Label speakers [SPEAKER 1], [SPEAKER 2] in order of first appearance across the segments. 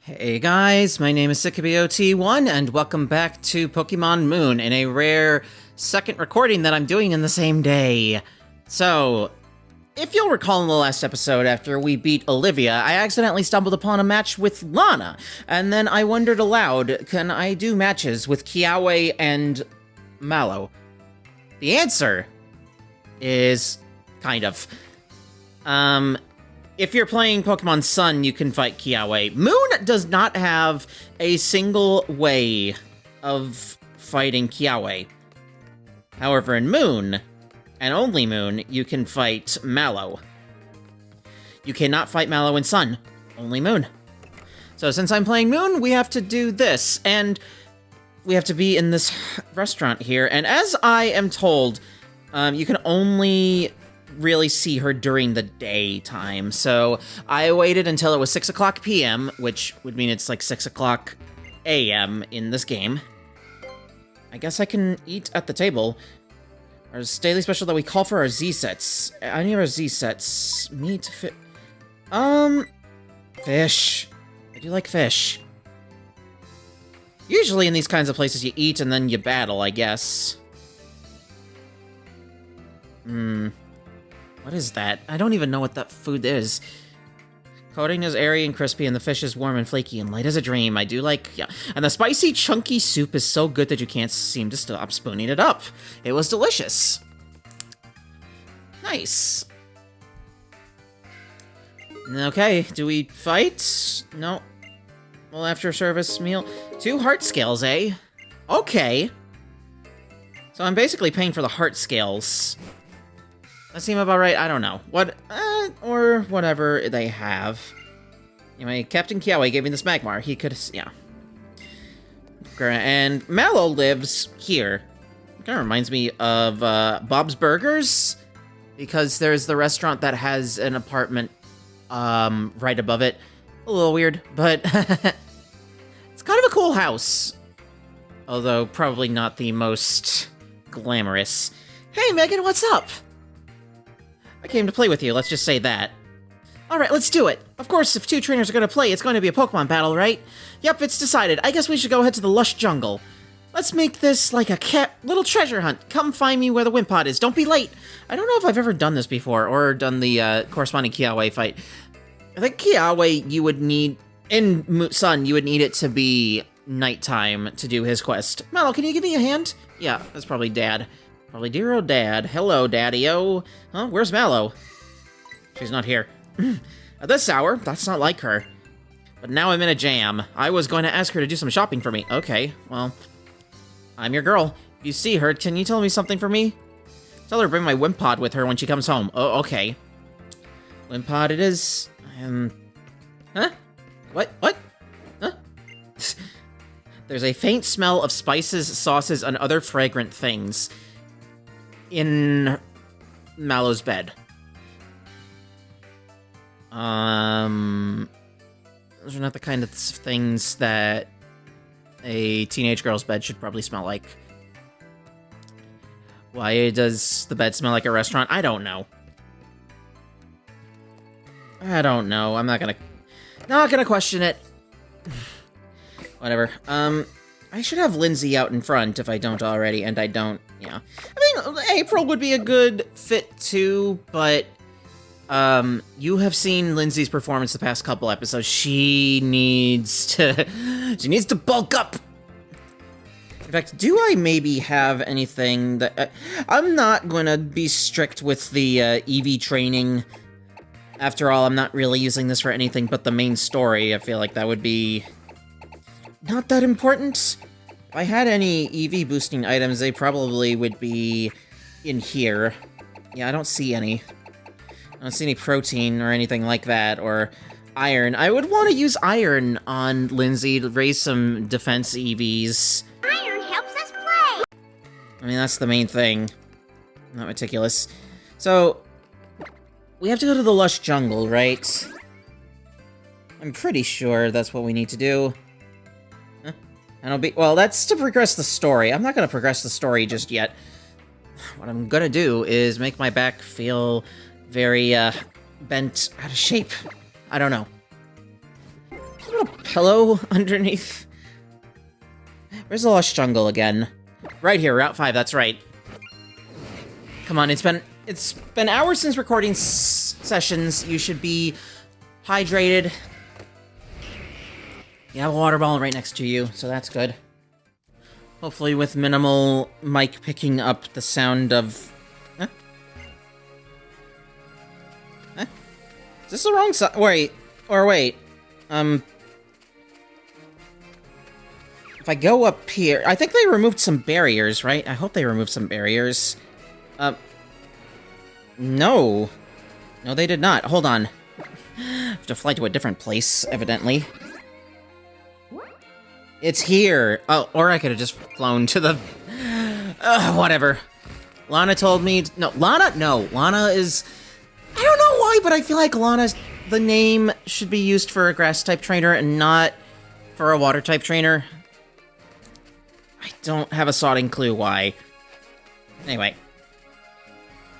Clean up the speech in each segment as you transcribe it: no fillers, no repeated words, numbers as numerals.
[SPEAKER 1] Hey guys, my name is SikaBOT1 and welcome back to Pokemon Moon in a rare second recording that I'm doing in the same day. So, if you'll recall in the last episode after we beat Olivia, I accidentally stumbled upon a match with Lana, and then I wondered aloud, can I do matches with Kiawe and Mallow? The answer is kind of. If you're playing Pokemon Sun, you can fight Kiawe. Moon does not have a single way of fighting Kiawe. However, in Moon, and only Moon, you can fight Mallow. You cannot fight Mallow in Sun, only Moon. So since I'm playing Moon, we have to do this, and we have to be in this restaurant here. And as I am told, you can only really see her during the daytime. So I waited until it was 6 o'clock p.m., which would mean it's like 6 o'clock a.m. in this game. I guess I can eat at the table. Our daily special that we call for our Z-sets. I need our Z-sets. Meat, fish. I do like fish. Usually in these kinds of places you eat and then you battle, I guess. What is that? I don't even know what that food is. Coating is airy and crispy, and the fish is warm and flaky and light as a dream. I do like, yeah. And the spicy, chunky soup is so good that you can't seem to stop spooning it up. It was delicious. Nice. Okay, do we fight? No. Well, after service meal. 2 heart scales, eh? Okay. So I'm basically paying for the heart scales. That seem about right? I don't know. What, or whatever they have. Anyway, Captain Kiawe gave me this Magmar. He could, yeah. And Mallow lives here. Kind of reminds me of Bob's Burgers, because there's the restaurant that has an apartment right above it. A little weird, but it's kind of a cool house. Although probably not the most glamorous. Hey, Megan, what's up? I came to play with you, let's just say that. Alright, let's do it. Of course, if 2 trainers are gonna play, it's going to be a Pokemon battle, right? Yep, it's decided. I guess we should go head to the lush jungle. Let's make this like a little treasure hunt. Come find me where the Wimpod is. Don't be late. I don't know if I've ever done this before, or done the corresponding Kiawe fight. I think Kiawe, you would need, in Sun, you would need it to be nighttime to do his quest. Mallow, can you give me a hand? Yeah, that's probably Dad. Probably dear old Dad. Hello, Daddy-o. Huh? Where's Mallow? She's not here. At this hour? That's not like her. But now I'm in a jam. I was going to ask her to do some shopping for me. Okay, well, I'm your girl. If you see her, can you tell me something for me? Tell her to bring my Wimpod with her when she comes home. Oh, okay. Wimpod it is. Huh? What? Huh? There's a faint smell of spices, sauces, and other fragrant things in Mallow's bed. Those are not the kind of things that a teenage girl's bed should probably smell like. Why does the bed smell like a restaurant? I don't know. I'm not gonna question it. Whatever. I should have Lindsay out in front if I don't already, and I don't, yeah. I mean, April would be a good fit too, but, you have seen Lindsay's performance the past couple episodes. She needs to bulk up! In fact, do I maybe have anything that, I'm not gonna be strict with the, EV training. After all, I'm not really using this for anything but the main story. I feel like that would be not that important. If I had any EV boosting items, they probably would be in here. Yeah, I don't see any. I don't see any protein or anything like that, or iron. I would want to use iron on Lindsay to raise some defense EVs.
[SPEAKER 2] Iron helps us play!
[SPEAKER 1] I mean, that's the main thing. Not meticulous. So, we have to go to the lush jungle, right? I'm pretty sure that's what we need to do. Well, that's to progress the story. I'm not gonna progress the story just yet. What I'm gonna do is make my back feel very, bent out of shape. I don't know. a little pillow underneath? Where's the Lush Jungle again? Right here, Route 5, that's right. Come on, it's been hours since recording sessions. You should be hydrated. You have a water bottle right next to you, so that's good. Hopefully with minimal mic picking up the sound of... Huh? Huh? Is this the wrong side? Wait. If I go up here... I think they removed some barriers, right? I hope they removed some barriers. No. No, they did not. Hold on. I have to fly to a different place, evidently. It's here. Oh, or I could have just flown to the... whatever. Lana told me... No, Lana? No, Lana is... I don't know why, but I feel like Lana's... The name should be used for a grass-type trainer and not for a water-type trainer. I don't have a sodding clue why. Anyway.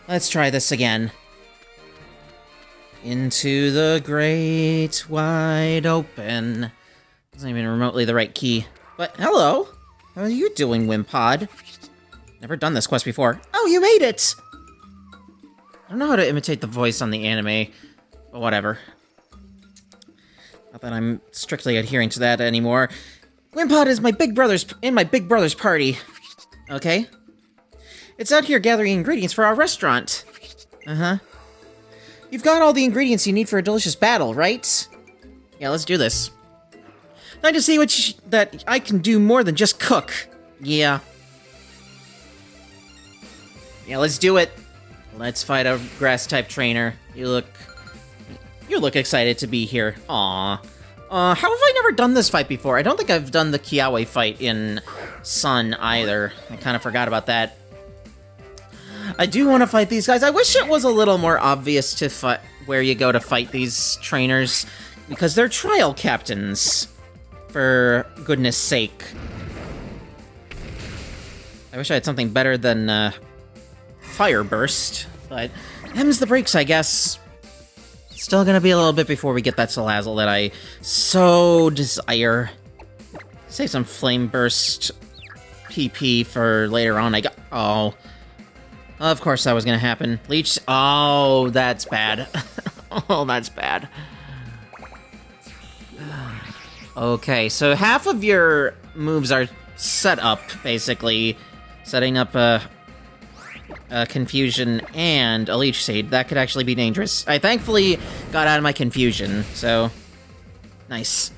[SPEAKER 1] Let's try this again. Into the great wide open. Isn't even remotely the right key. But hello! How are you doing, Wimpod? Never done this quest before. Oh, you made it! I don't know how to imitate the voice on the anime, but whatever. Not that I'm strictly adhering to that anymore. Wimpod is my big brother's party. Okay? It's out here gathering ingredients for our restaurant. Uh-huh. You've got all the ingredients you need for a delicious battle, right? Yeah, let's do this. Time to see that I can do more than just cook. Yeah. Yeah, let's do it. Let's fight a grass-type trainer. You look excited to be here. Aww. How have I never done this fight before? I don't think I've done the Kiawe fight in Sun either. I kind of forgot about that. I do want to fight these guys. I wish it was a little more obvious to fight where you go to fight these trainers, because they're trial captains. For goodness sake. I wish I had something better than Fire Burst, but them's the breaks, I guess. Still gonna be a little bit before we get that Salazzle that I so desire. Save some Flame Burst PP for later on. Oh. Of course that was gonna happen. Leech. Oh, that's bad. Oh, that's bad. Okay, so half of your moves are set up, basically. Setting up a Confusion and a Leech Seed. That could actually be dangerous. I thankfully got out of my Confusion, so... Nice.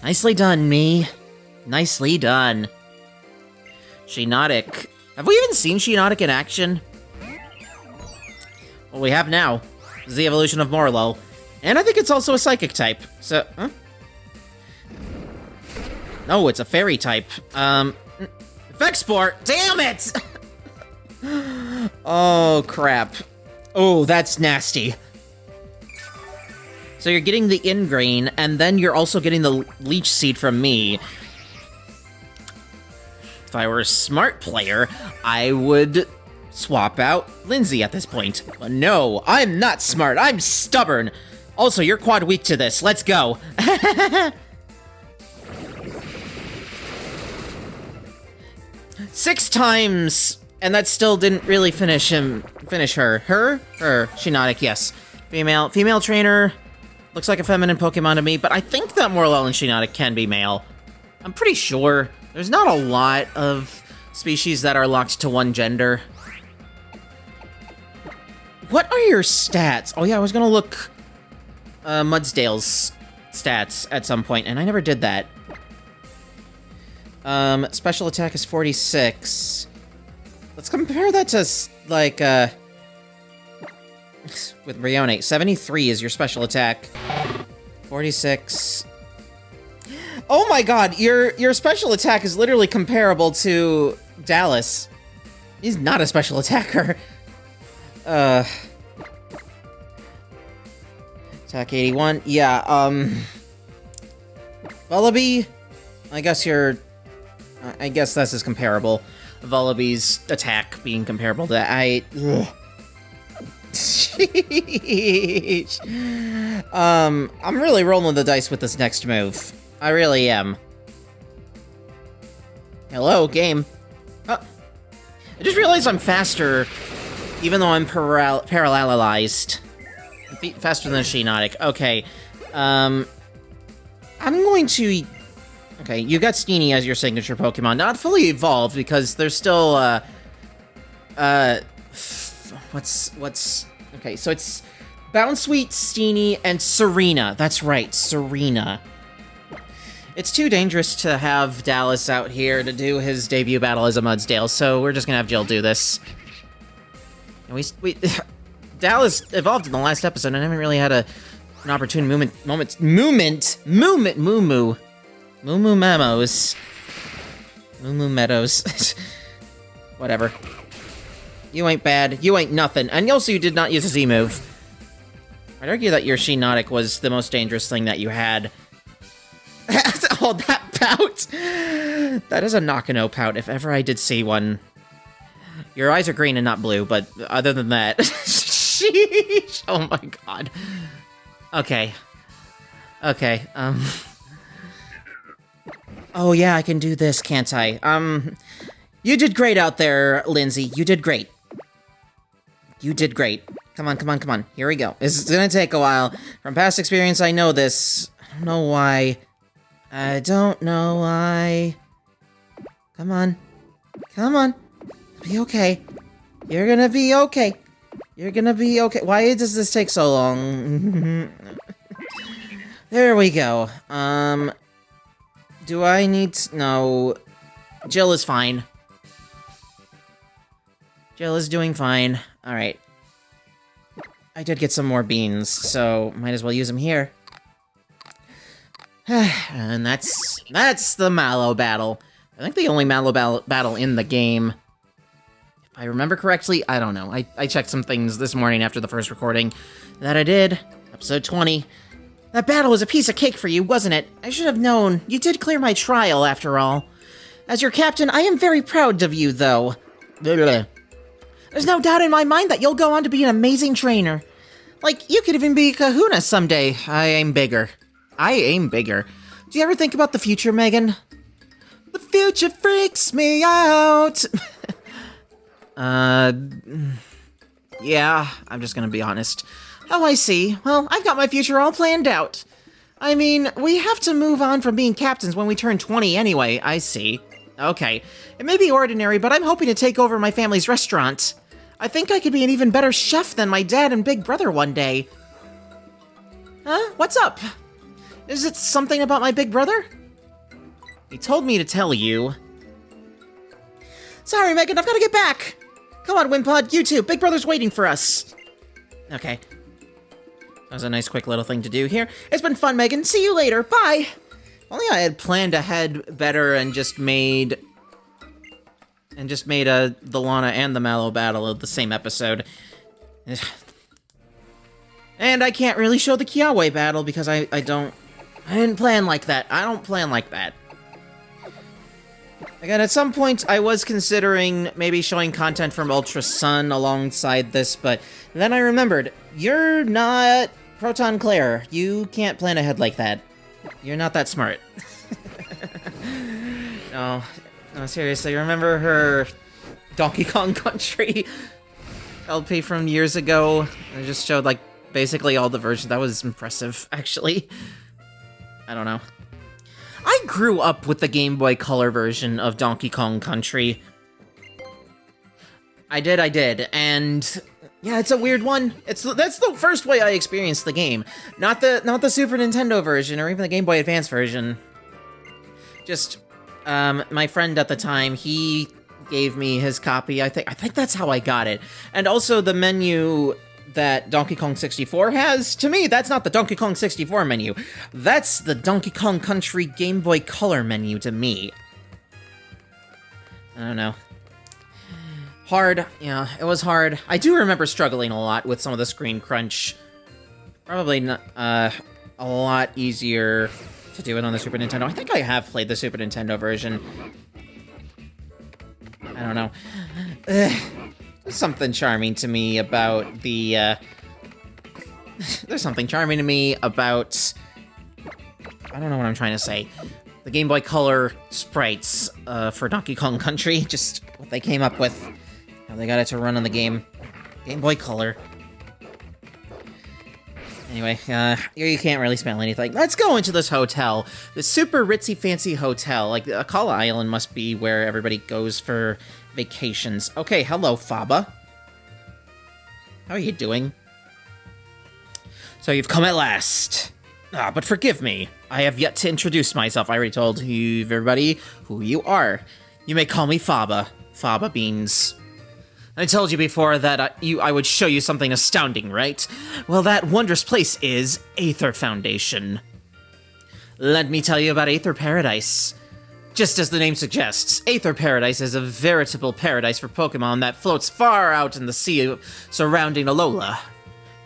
[SPEAKER 1] Nicely done, me. Nicely done. Shiinotic. Have we even seen Shiinotic in action? Well, we have now. This is the evolution of Morlo. And I think it's also a Psychic type, so... Huh? No, it's a Fairy type. Effect Sport! Damn it! Oh, crap. Oh, that's nasty. So you're getting the Ingrain, and then you're also getting the Leech Seed from me. If I were a smart player, I would swap out Lindsay at this point. But no, I'm not smart, I'm stubborn! Also, you're quad weak to this, let's go! 6 times, and that still didn't really finish her. Her? Shiinotic, yes. Female trainer. Looks like a feminine Pokemon to me, but I think that Morlo and Shiinotic can be male. I'm pretty sure. There's not a lot of species that are locked to one gender. What are your stats? Oh yeah, I was gonna look Mudsdale's stats at some point, and I never did that. Special attack is 46. Let's compare that to, like, with Rione. 73 is your special attack. 46. Oh my god, your special attack is literally comparable to Dallas. He's not a special attacker. Attack 81. Yeah, Vullaby, I guess this is comparable. Vullaby's attack being comparable to Sheesh. I'm really rolling the dice with this next move. I really am. Hello, game. Oh. I just realized I'm faster, even though I'm parallelized. Faster than a Shiinotic. Okay. I'm going to... Okay, you got Steenie as your signature Pokemon. Not fully evolved, because there's still, what's... Okay, so it's Bounsweet, Steenie, and Serena. That's right, Serena. It's too dangerous to have Dallas out here to do his debut battle as a Mudsdale, so we're just gonna have Jill do this. And we Dallas evolved in the last episode, and I haven't really had an opportune Moo Meadows. Whatever. You ain't bad. You ain't nothing. And also, you did not use a Z move. I'd argue that your Shiinotic was the most dangerous thing that you had. Oh, that pout! That is a Nakano pout, if ever I did see one. Your eyes are green and not blue, but other than that... Sheesh! Oh my god. Okay. Okay, Oh yeah, I can do this, can't I? You did great out there, Lindsay. You did great. You did great. Come on, come on, come on. Here we go. This is gonna take a while. From past experience, I know this. I don't know why. I don't know why. Come on. Come on. Be okay. You're gonna be okay. You're gonna be okay. Why does this take so long? There we go. Do I need to... No. Jill is fine. Jill is doing fine. Alright. I did get some more beans, so might as well use them here. And that's the Mallow battle. I think the only Mallow battle in the game. If I remember correctly, I don't know. I checked some things this morning after the first recording. That I did. Episode 20. That battle was a piece of cake for you, wasn't it? I should have known. You did clear my trial, after all. As your captain, I am very proud of you, though. There's no doubt in my mind that you'll go on to be an amazing trainer. Like, you could even be Kahuna someday. I aim bigger. I aim bigger. Do you ever think about the future, Megan? The future freaks me out. Yeah, I'm just gonna be honest. Oh, I see. Well, I've got my future all planned out. I mean, we have to move on from being captains when we turn 20 anyway, I see. Okay. It may be ordinary, but I'm hoping to take over my family's restaurant. I think I could be an even better chef than my dad and big brother one day. Huh? What's up? Is it something about my big brother? He told me to tell you. Sorry, Megan, I've got to get back. Come on, Wimpod, you too. Big brother's waiting for us. Okay. That was a nice quick little thing to do here. It's been fun, Megan. See you later. Bye. Only I had planned ahead better and just made the Lana and the Mallow battle of the same episode. And I can't really show the Kiawe battle because I didn't plan like that. I don't plan like that. Again, at some point, I was considering maybe showing content from Ultra Sun alongside this, but then I remembered, you're not Proton Claire. You can't plan ahead like that. You're not that smart. No, seriously, remember her Donkey Kong Country LP from years ago? I just showed, like, basically all the versions. That was impressive, actually. I don't know. I grew up with the Game Boy Color version of Donkey Kong Country. I did, and yeah, it's a weird one. That's the first way I experienced the game, not the Super Nintendo version or even the Game Boy Advance version. Just my friend at the time, he gave me his copy. I think that's how I got it, and also the menu that Donkey Kong 64 has, to me, that's not the Donkey Kong 64 menu. That's the Donkey Kong Country Game Boy Color menu to me. I don't know. Hard, yeah, it was hard. I do remember struggling a lot with some of the screen crunch. Probably not, a lot easier to do it on the Super Nintendo. I think I have played the Super Nintendo version. I don't know. There's something charming to me about the there's something charming to me about... I don't know what I'm trying to say. The Game Boy Color sprites for Donkey Kong Country, just what they came up with. How they got it to run on the game. Game Boy Color. Anyway, you can't really smell anything. Let's go into this hotel. This super ritzy fancy hotel. Like, Akala Island must be where everybody goes for vacations. Okay, hello, Faba. How are you doing? So you've come at last. But forgive me. I have yet to introduce myself. I already told you, everybody, who you are. You may call me Faba. Faba Beans. I told you before that I would show you something astounding, right? Well, that wondrous place is Aether Foundation. Let me tell you about Aether Paradise. Just as the name suggests, Aether Paradise is a veritable paradise for Pokémon that floats far out in the sea surrounding Alola.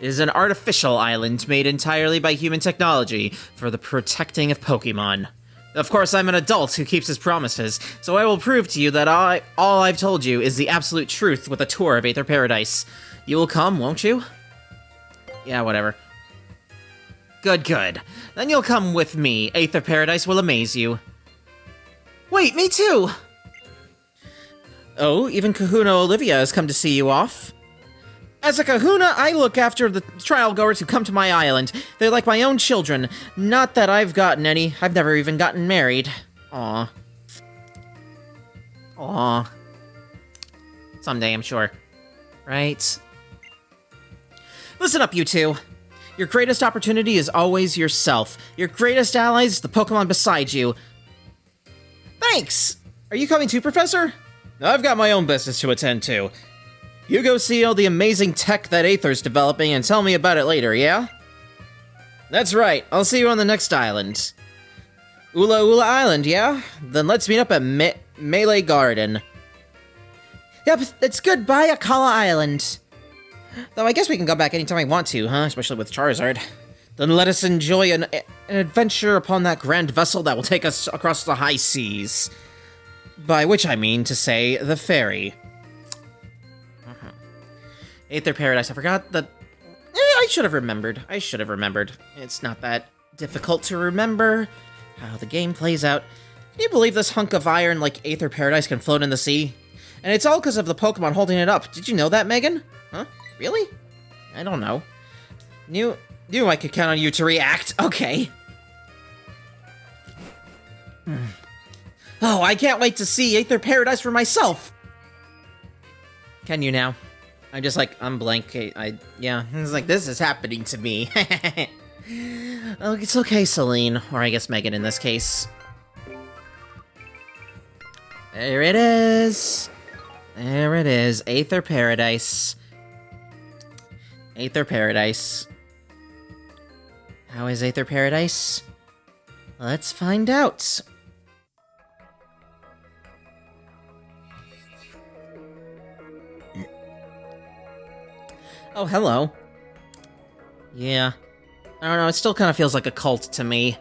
[SPEAKER 1] It is an artificial island made entirely by human technology for the protecting of Pokémon. Of course, I'm an adult who keeps his promises, so I will prove to you that all I've told you is the absolute truth with a tour of Aether Paradise. You will come, won't you? Yeah, whatever. Good, good. Then you'll come with me. Aether Paradise will amaze you. Wait, me too! Oh, even Kahuna Olivia has come to see you off. As a kahuna, I look after the trial goers who come to my island. They're like my own children. Not that I've gotten any. I've never even gotten married. Aw. Aw. Someday, I'm sure. Right? Listen up, you two. Your greatest opportunity is always yourself. Your greatest ally is the Pokemon beside you. Thanks! Are you coming too, Professor? I've got my own business to attend to. You go see all the amazing tech that Aether's developing and tell me about it later, yeah? That's right, I'll see you on the next island. Ula Ula Island, yeah? Then let's meet up at Melee Garden. Yep, it's goodbye, Akala Island. Though I guess we can go back anytime I want to, huh? Especially with Charizard. Then let us enjoy an adventure upon that grand vessel that will take us across the high seas. By which I mean to say, the ferry. Aether Paradise, I forgot that... I should have remembered. It's not that difficult to remember how the game plays out. Can you believe this hunk of iron like Aether Paradise can float in the sea? And it's all because of the Pokemon holding it up. Did you know that, Megan? Huh? Really? I don't know. Knew I could count on you to react. Okay. Oh, I can't wait to see Aether Paradise for myself! Can you now? I'm blank. Yeah, it's like, this is happening to me. Oh, it's okay, Selene. Or I guess Megan in this case. There it is. There it is. Aether Paradise. Aether Paradise. How is Aether Paradise? Let's find out. Oh, hello. Yeah. I don't know, it still kind of feels like a cult to me.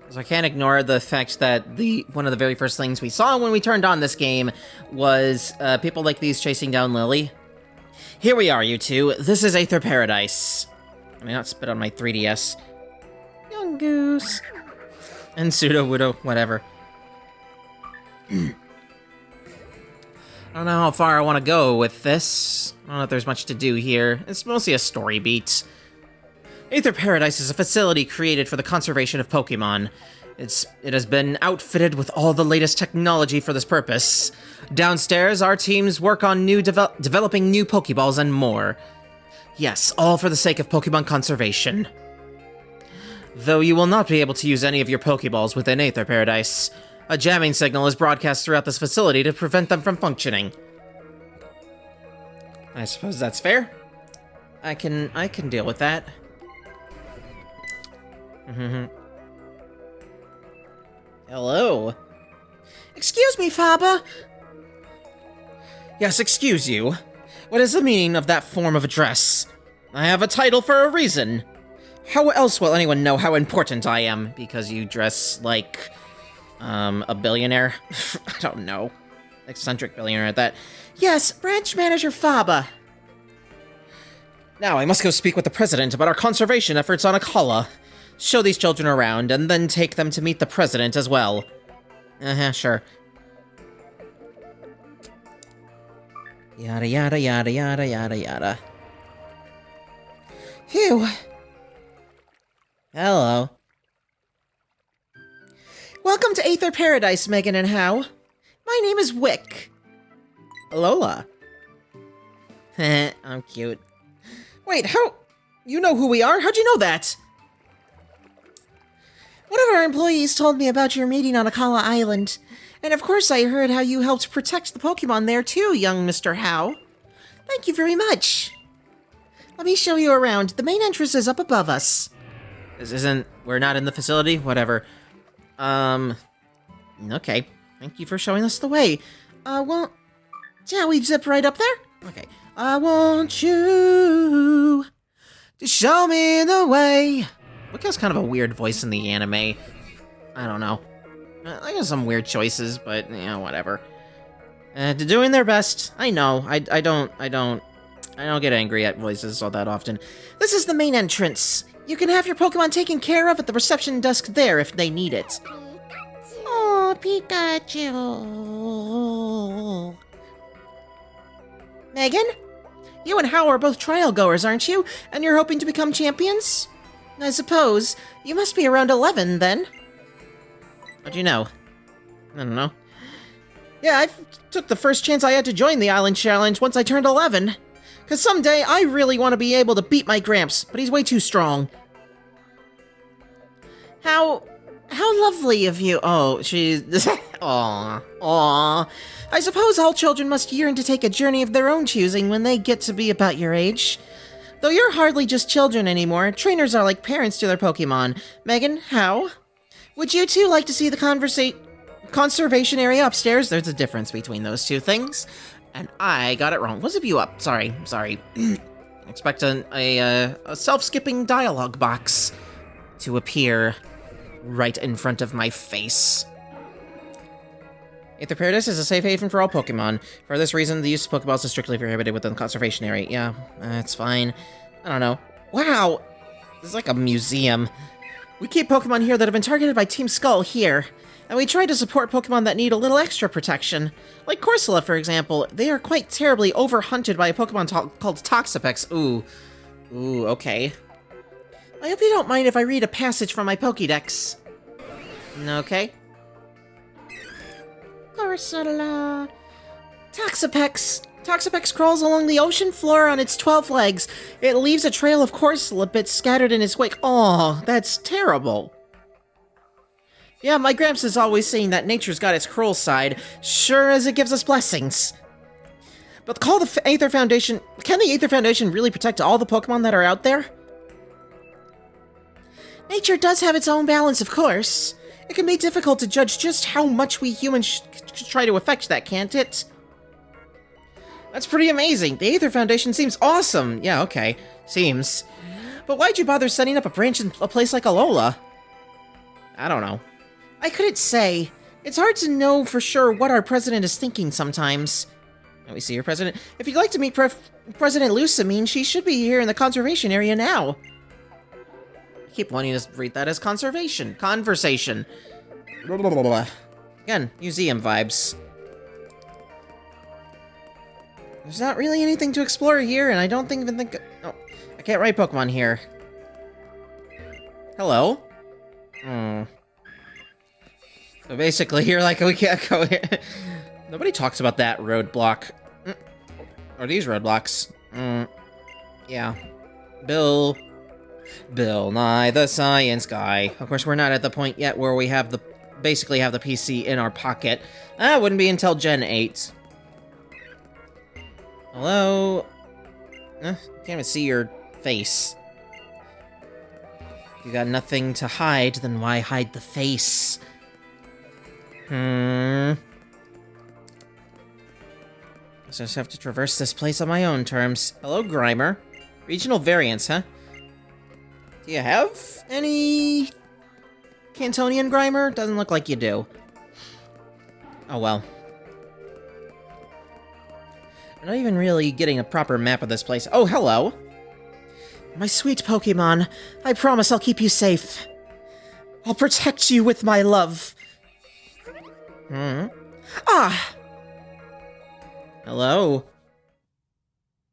[SPEAKER 1] So I can't ignore the fact that one of the very first things we saw when we turned on this game was people like these chasing down Lily. Here we are, you two. This is Aether Paradise. I mean, not spit on my 3DS. Young Goose. And Pseudo-Wudo, whatever. I don't know how far I want to go with this. I don't know if there's much to do here. It's mostly a story beat. Aether Paradise is a facility created for the conservation of Pokémon. It has been outfitted with all the latest technology for this purpose. Downstairs, our teams work on developing new Pokéballs and more. Yes, all for the sake of Pokémon conservation. Though you will not be able to use any of your Pokéballs within Aether Paradise. A jamming signal is broadcast throughout this facility to prevent them from functioning. I suppose that's fair. I can deal with that. Hello. Excuse me, Faba. Yes, excuse you. What is the meaning of that form of address? I have a title for a reason. How else will anyone know how important I am? Because you dress like... a billionaire? I don't know. Eccentric billionaire at that. Yes, branch manager Faba. Now I must go speak with the president about our conservation efforts on Alola. Show these children around, and then take them to meet the president as well. Sure. Yada yada yada yada yada yada. Phew. Hello. Welcome to Aether Paradise, Megan and How. My name is Wick. Alola. I'm cute. Wait, how? You know who we are? How'd you know that? One of our employees told me about your meeting on Alola Island. And of course I heard how you helped protect the Pokémon there too, young Mr. How. Thank you very much. Let me show you around. The main entrance is up above us. We're not in the facility? Whatever. Okay. Thank you for showing us the way. Well, shall we zip right up there? Okay. I want you to show me the way. Wick has kind of a weird voice in the anime. I don't know. I got some weird choices, but, whatever. Doing their best. I know. I don't get angry at voices all that often. This is the main entrance. You can have your Pokemon taken care of at the reception desk there if they need it. Oh, Pikachu. Megan? You and How are both trial goers, aren't you? And you're hoping to become champions? I suppose. You must be around 11, then. How'd you know? I don't know. Yeah, I took the first chance I had to join the Island Challenge once I turned 11. Because someday I really want to be able to beat my Gramps, but he's way too strong. How lovely of you. Oh, she's... Aw. I suppose all children must yearn to take a journey of their own choosing when they get to be about your age. Though you're hardly just children anymore, trainers are like parents to their Pokemon. Megan, How? Would you two like to see the conservation area upstairs? There's a difference between those two things. And I got it wrong. What's a view up? Sorry. Expect a self-skipping dialogue box to appear right in front of my face. Aether Paradise is a safe haven for all Pokemon. For this reason, the use of Pokeballs is strictly prohibited within the conservation area. Yeah, that's fine. I don't know. Wow! This is like a museum. We keep Pokemon here that have been targeted by Team Skull here. And we try to support Pokemon that need a little extra protection. Like Corsola, for example. They are quite terribly overhunted by a Pokemon called Toxapex. Ooh, okay. I hope you don't mind if I read a passage from my Pokédex. Okay. Corsola. Toxapex crawls along the ocean floor on its 12 legs. It leaves a trail of Corsola bits scattered in its wake. Aw, that's terrible. Yeah, my Gramps is always saying that nature's got its cruel side, sure as it gives us blessings. But can the Aether Foundation really protect all the Pokemon that are out there? Nature does have its own balance, of course. It can be difficult to judge just how much we humans should try to affect that, can't it? That's pretty amazing. The Aether Foundation seems awesome. Yeah, okay. Seems. But why'd you bother setting up a branch in a place like Alola? I don't know. I couldn't say. It's hard to know for sure what our president is thinking sometimes. Let me see your president. If you'd like to meet President Lusamine, she should be here in the conservation area now. I keep wanting to read that as conversation. Blah, blah, blah, blah. Again, museum vibes. There's not really anything to explore here, and I don't even think... Oh, I can't write Pokemon here. Hello? So basically, you're like, we can't go here. Nobody talks about that roadblock. Or these roadblocks. Yeah. Bill Nye the Science Guy. Of course, we're not at the point yet where we have basically have the PC in our pocket. That wouldn't be until Gen 8. Hello? Can't even see your face. If you got nothing to hide, then why hide the face? I just have to traverse this place on my own terms. Hello, Grimer. Regional variants, huh? Do you have any Cantonian Grimer? Doesn't look like you do. Oh well. I'm not even really getting a proper map of this place. Oh, hello. My sweet Pokemon, I promise I'll keep you safe. I'll protect you with my love. Ah! Hello?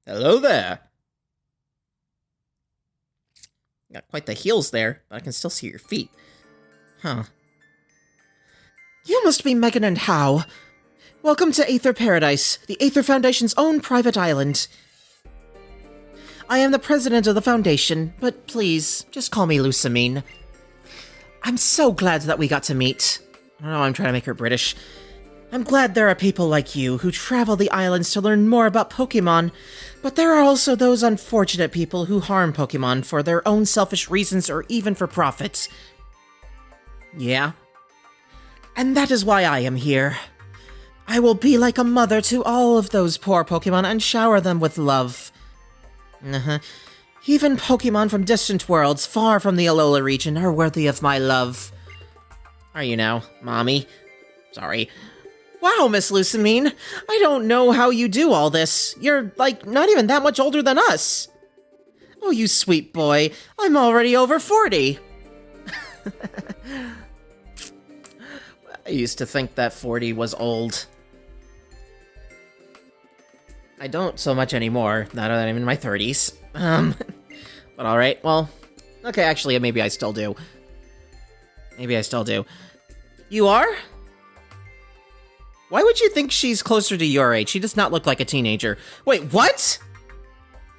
[SPEAKER 1] Hello there. Got quite the heels there, but I can still see your feet. Huh. You must be Megan and How. Welcome to Aether Paradise, the Aether Foundation's own private island. I am the president of the Foundation, but please, just call me Lusamine. I'm so glad that we got to meet. I don't know, I'm trying to make her British. I'm glad there are people like you who travel the islands to learn more about Pokémon, but there are also those unfortunate people who harm Pokémon for their own selfish reasons or even for profit. Yeah? And that is why I am here. I will be like a mother to all of those poor Pokémon and shower them with love. Even Pokémon from distant worlds far from the Alola region are worthy of my love. Are you now, Mommy? Sorry. Wow, Miss Lusamine, I don't know how you do all this. You're, like, not even that much older than us. Oh, you sweet boy. I'm already over 40. I used to think that 40 was old. I don't so much anymore, now that I'm in my 30s. But alright, well, okay, actually, maybe I still do. Maybe I still do. You are? Why would you think she's closer to your age? She does not look like a teenager. Wait, what?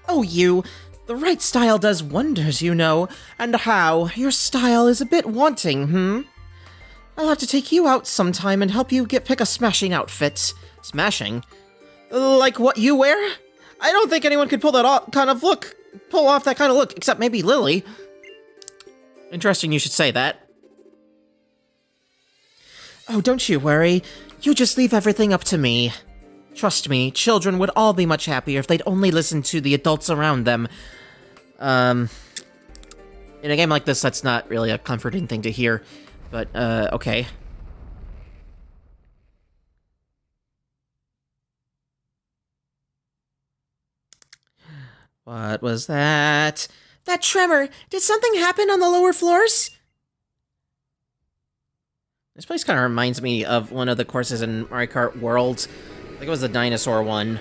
[SPEAKER 1] Oh, you. The right style does wonders, you know. And how? Your style is a bit wanting, I'll have to take you out sometime and help you pick a smashing outfit. Smashing? Like what you wear? I don't think anyone could pull that off that kind of look, except maybe Lily. Interesting you should say that. Oh, don't you worry. You just leave everything up to me. Trust me, children would all be much happier if they'd only listen to the adults around them. In a game like this, that's not really a comforting thing to hear. But, okay. What was that? That tremor! Did something happen on the lower floors? This place kind of reminds me of one of the courses in Mario Kart World. I think it was the dinosaur one.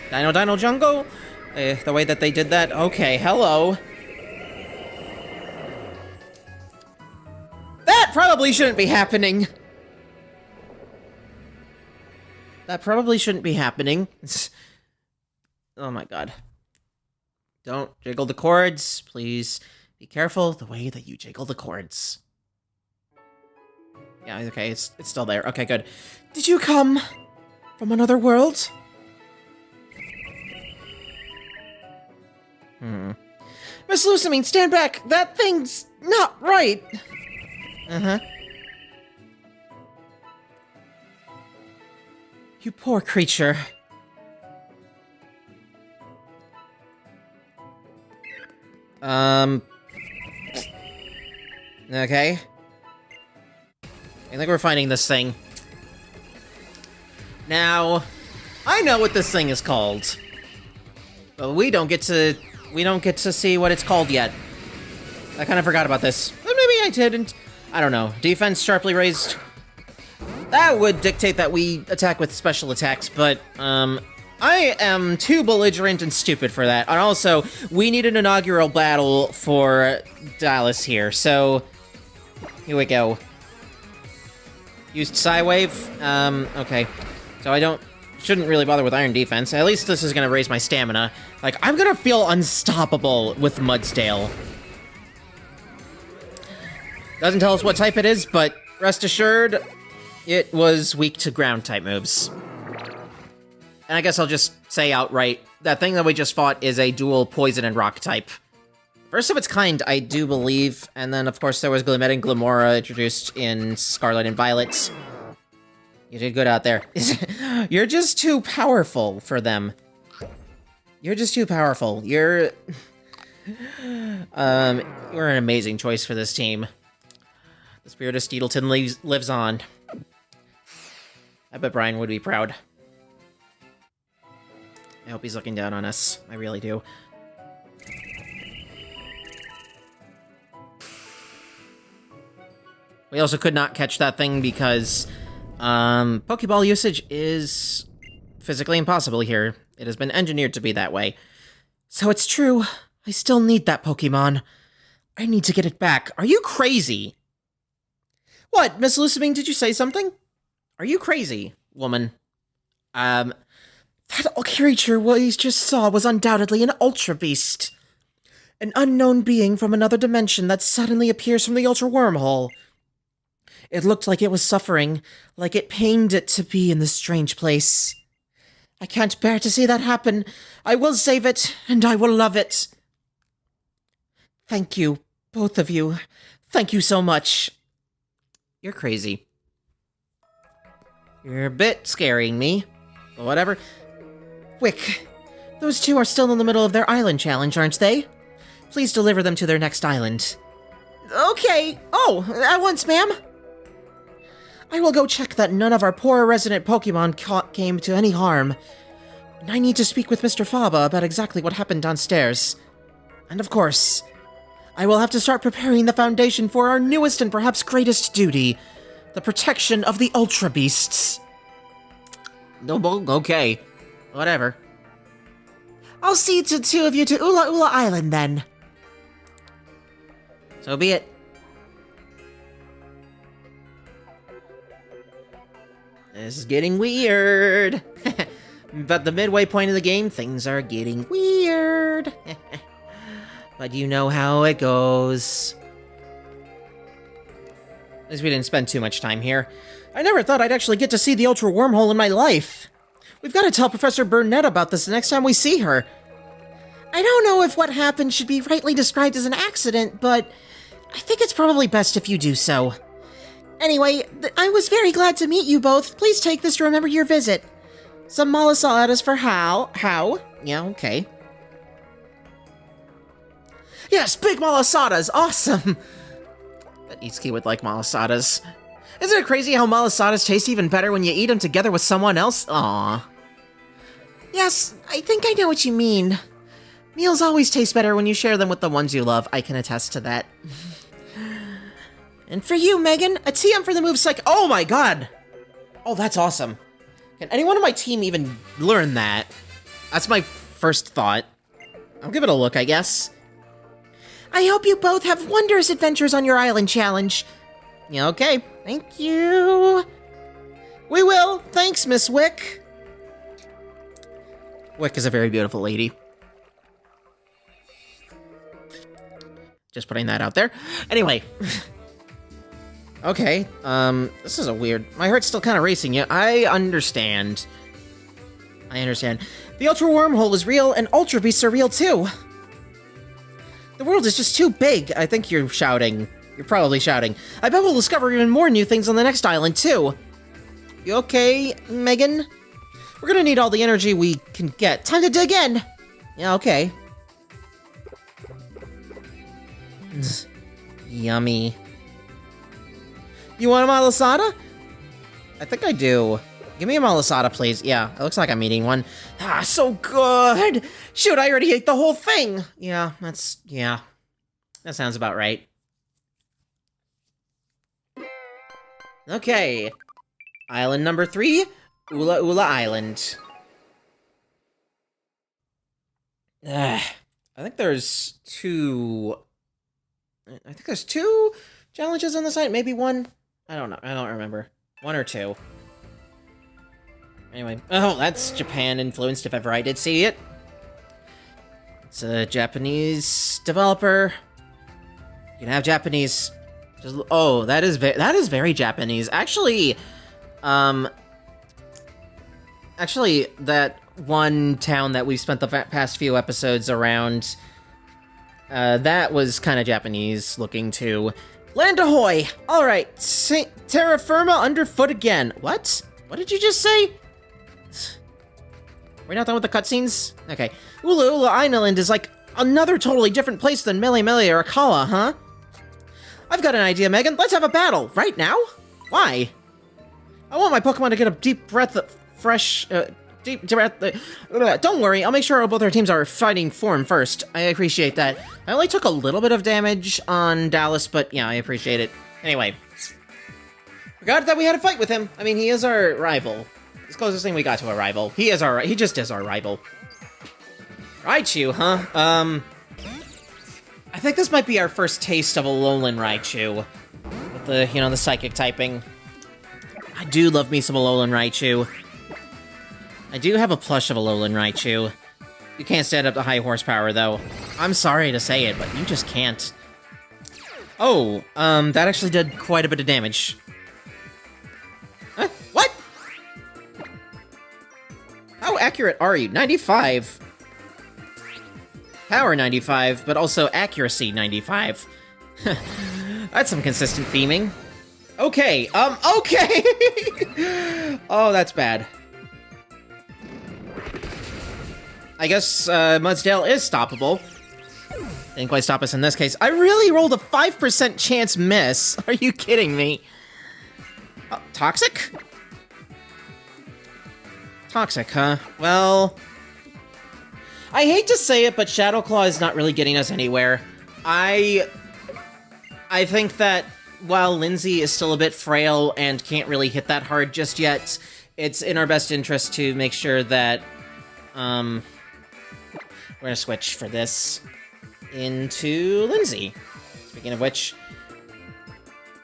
[SPEAKER 1] Dino Jungle? The way that they did that? Okay, hello. That probably shouldn't be happening. That probably shouldn't be happening. Oh my god. Don't jiggle the cords, please. Be careful the way that you jiggle the cords. Yeah, okay, it's still there. Okay, good. Did you come from another world? Miss Lusamine, stand back! That thing's not right! You poor creature. Okay. I think we're finding this thing. Now, I know what this thing is called. But we don't get to see what it's called yet. I kind of forgot about this. But maybe I didn't. I don't know. Defense sharply raised. That would dictate that we attack with special attacks, but, I am too belligerent and stupid for that. And also, we need an inaugural battle for Dallas here, so here we go. Used Psywave. Okay. So I shouldn't really bother with Iron Defense. At least this is gonna raise my stamina. Like, I'm gonna feel unstoppable with Mudsdale. Doesn't tell us what type it is, but rest assured, it was weak to ground-type moves. And I guess I'll just say outright, that thing that we just fought is a dual poison and rock type. First of its kind, I do believe, and then of course there was Glimmet and Glimora introduced in Scarlet and Violet. You did good out there. You're just too powerful for them. You're just too powerful. You're an amazing choice for this team. The spirit of Steedleton lives on. I bet Brian would be proud. I hope he's looking down on us. I really do. We also could not catch that thing because Pokeball usage is physically impossible here. It has been engineered to be that way. So it's true. I still need that Pokemon. I need to get it back. Are you crazy? What, Miss Lucamine, did you say something? Are you crazy, woman? That creature we just saw was undoubtedly an Ultra Beast. An unknown being from another dimension that suddenly appears from the Ultra Wormhole. It looked like it was suffering, like it pained it to be in this strange place. I can't bear to see that happen. I will save it, and I will love it. Thank you, both of you. Thank you so much. You're crazy. You're a bit scaring me, but whatever. Wick, those two are still in the middle of their island challenge, aren't they? Please deliver them to their next island. Okay. Oh, at once, ma'am. I will go check that none of our poor resident Pokemon came to any harm. And I need to speak with Mr. Faba about exactly what happened downstairs. And of course, I will have to start preparing the foundation for our newest and perhaps greatest duty, the protection of the Ultra Beasts. No, okay. Whatever. I'll see the two of you to Ula Ula Island, then. So be it. This is getting weird. But the midway point of the game, things are getting weird. But you know how it goes. At least we didn't spend too much time here. I never thought I'd actually get to see the Ultra Wormhole in my life. We've got to tell Professor Burnett about this the next time we see her. I don't know if what happened should be rightly described as an accident, but I think it's probably best if you do so. Anyway, I was very glad to meet you both. Please take this to remember your visit. Some malasadas for How? Yeah, okay. Yes, big malasadas! Awesome! Bet Itsuki would like malasadas. Isn't it crazy how malasadas taste even better when you eat them together with someone else? Aww. Yes, I think I know what you mean. Meals always taste better when you share them with the ones you love. I can attest to that. And for you, Megan, a TM for the move Psych- Oh my god! Oh, that's awesome. Can anyone on my team even learn that? That's my first thought. I'll give it a look, I guess. I hope you both have wondrous adventures on your island challenge. Yeah, okay. Thank you. We will. Thanks, Miss Wick. Wick is a very beautiful lady. Just putting that out there. Anyway. Okay, this is a weird... My heart's still kind of racing. Yeah, I understand. The Ultra Wormhole is real, and Ultra Beasts are real, too. The world is just too big. I think you're shouting. You're probably shouting. I bet we'll discover even more new things on the next island, too. You okay, Megan? We're gonna need all the energy we can get. Time to dig in! Yeah, okay. Yummy. You want a malasada? I think I do. Give me a malasada, please. Yeah, it looks like I'm eating one. Ah, so good! Shoot, I already ate the whole thing! Yeah, yeah. That sounds about right. Okay. Island number 3, Ula Ula Island. I think there's two challenges on the site, maybe one? I don't know, I don't remember. One or two. Anyway, oh, that's Japan-influenced if ever I did see it. It's a Japanese developer. You can have Japanese... Oh, that is very Japanese. Actually, that one town that we've spent the past few episodes around, that was kind of Japanese looking too. Land ahoy! Alright, terra firma underfoot again. What? What did you just say? We're not done with the cutscenes? Okay. Ula Ula Island is like another totally different place than Mele Mele or Akala, huh? I've got an idea, Megan. Let's have a battle. Right now? Why? I want my Pokemon to get a deep breath of fresh... Don't worry, I'll make sure both our teams are fighting form first. I appreciate that. I only took a little bit of damage on Dallas, but yeah, I appreciate it. Anyway. Forgot that we had a fight with him. I mean, he is our rival. It's the closest thing we got to a rival. He just is our rival. Raichu, huh? I think this might be our first taste of a Alolan Raichu. With the, the psychic typing. I do love me some Alolan Raichu. I do have a plush of Alolan Raichu. You can't stand up to high horsepower, though. I'm sorry to say it, but you just can't. Oh, that actually did quite a bit of damage. Huh? What? How accurate are you? 95. Power 95, but also accuracy 95. That's some consistent theming. Okay, okay! Oh, that's bad. I guess, Mudsdale is stoppable. Didn't quite stop us in this case. I really rolled a 5% chance miss. Are you kidding me? Oh, toxic? Toxic, huh? Well... I hate to say it, but Shadow Claw is not really getting us anywhere. I think that while Lindsay is still a bit frail and can't really hit that hard just yet, it's in our best interest to make sure that, we're gonna switch for this into Lindsay. Speaking of which,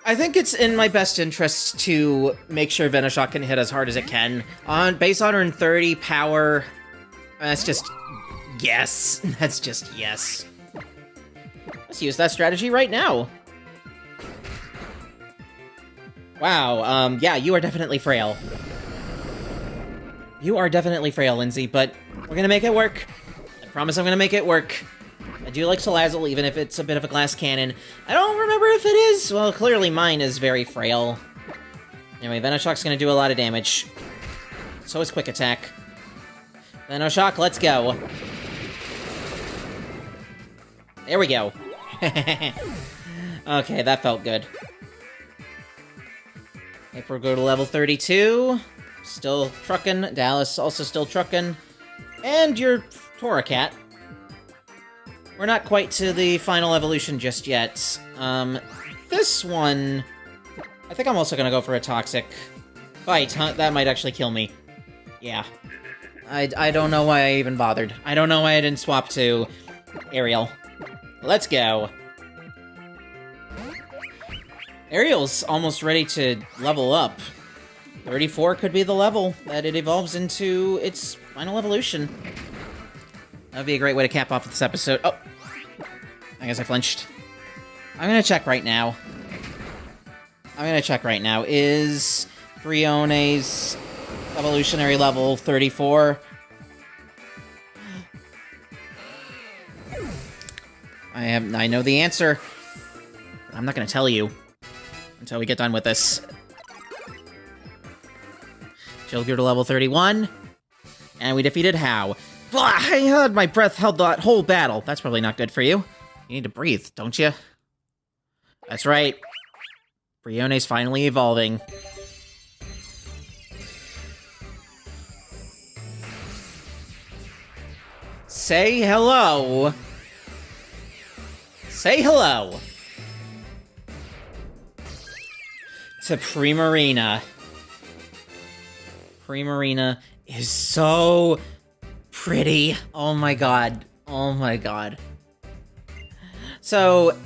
[SPEAKER 1] I think it's in my best interest to make sure Venoshock can hit as hard as it can. On base 130 power, that's just yes. That's just yes. Let's use that strategy right now. Wow, yeah, you are definitely frail. You are definitely frail, Lindsay, but we're gonna make it work. I promise I'm gonna make it work. I do like Salazzle, even if it's a bit of a glass cannon. I don't remember if it is. Well, clearly mine is very frail. Anyway, Venoshock's gonna do a lot of damage. So is Quick Attack. Venoshock, let's go. There we go. Okay, that felt good. April, go to level 32. Still truckin'. Dallas also still truckin'. And your Torracat. We're not quite to the final evolution just yet. This one... I think I'm also gonna go for a Toxic Bite, huh? That might actually kill me. Yeah. I don't know why I even bothered. I don't know why I didn't swap to Ariel. Let's go. Ariel's almost ready to level up. 34 could be the level that it evolves into its final evolution. That would be a great way to cap off this episode. Oh! I guess I flinched. I'm gonna check right now. Is Brione's evolutionary level 34? I know the answer. I'm not gonna tell you until we get done with this. Jilgear to level 31. And we defeated How. Blah, I had my breath held that whole battle. That's probably not good for you. You need to breathe, don't you? That's right. Brione's finally evolving. Say hello. Say hello. To Primarina. Primarina is so pretty. Oh my god. Oh my god. So,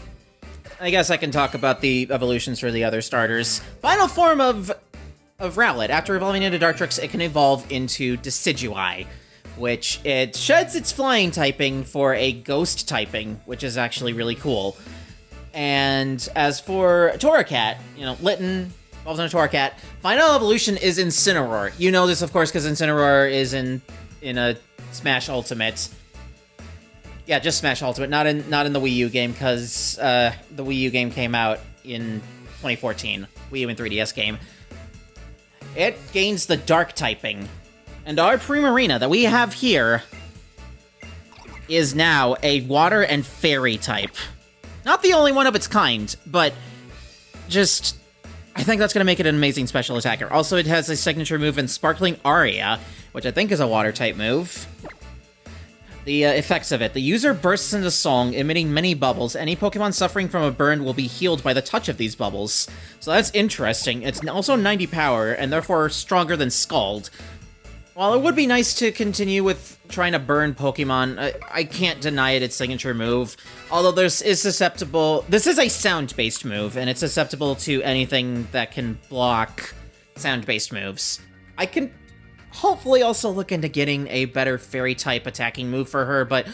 [SPEAKER 1] I guess I can talk about the evolutions for the other starters. Final form of Rowlet. After evolving into Dartrix, it can evolve into Decidueye, which it sheds its flying typing for a ghost typing, which is actually really cool. And as for Torracat, Litten evolves into Torracat. Final evolution is Incineroar. You know this, of course, because Incineroar is in a Smash Ultimate. Yeah, just Smash Ultimate, not in the Wii U game, because the Wii U game came out in 2014. Wii U and 3DS game. It gains the Dark typing. And our Primarina that we have here is now a Water and Fairy type. Not the only one of its kind, but just... I think that's going to make it an amazing special attacker. Also, it has a signature move in Sparkling Aria, which I think is a Water type move. The effects of it. The user bursts into song, emitting many bubbles. Any Pokemon suffering from a burn will be healed by the touch of these bubbles. So that's interesting. It's also 90 power, and therefore stronger than Scald. While it would be nice to continue with trying to burn Pokemon, I can't deny it its signature move. Although this is a sound-based move, and it's susceptible to anything that can block sound-based moves. I can hopefully also look into getting a better Fairy-type attacking move for her, but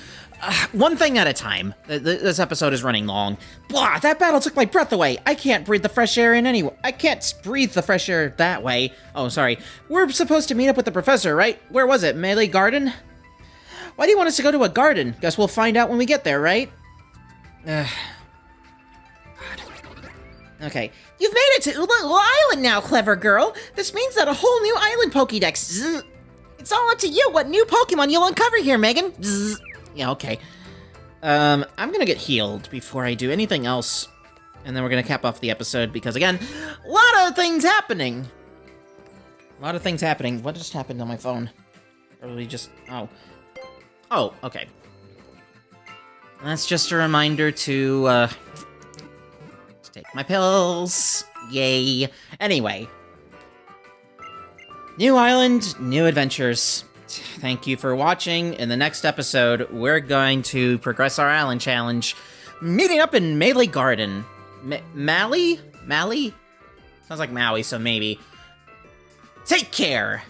[SPEAKER 1] one thing at a time. This episode is running long. Blah, that battle took my breath away. I can't breathe the fresh air in anyway. I can't breathe the fresh air that way. Oh, sorry. We're supposed to meet up with the professor, right? Where was it? Melee Garden? Why do you want us to go to a garden? Guess we'll find out when we get there, right? God. Okay. You've made it to Alola Island now, clever girl. This means that a whole new island Pokédex. Zzz. It's all up to you what new Pokemon you'll uncover here, Megan. Zzz. Yeah, okay. I'm gonna get healed before I do anything else. And then we're gonna cap off the episode because, again, a lot of things happening. What just happened on my phone? Probably just... Oh, okay. That's just a reminder to take my pills. Yay. Anyway. New island, new adventures. Thank you for watching. In the next episode, we're going to progress our island challenge, meeting up in Melee Garden. Maui? Sounds like Maui, so maybe. Take care!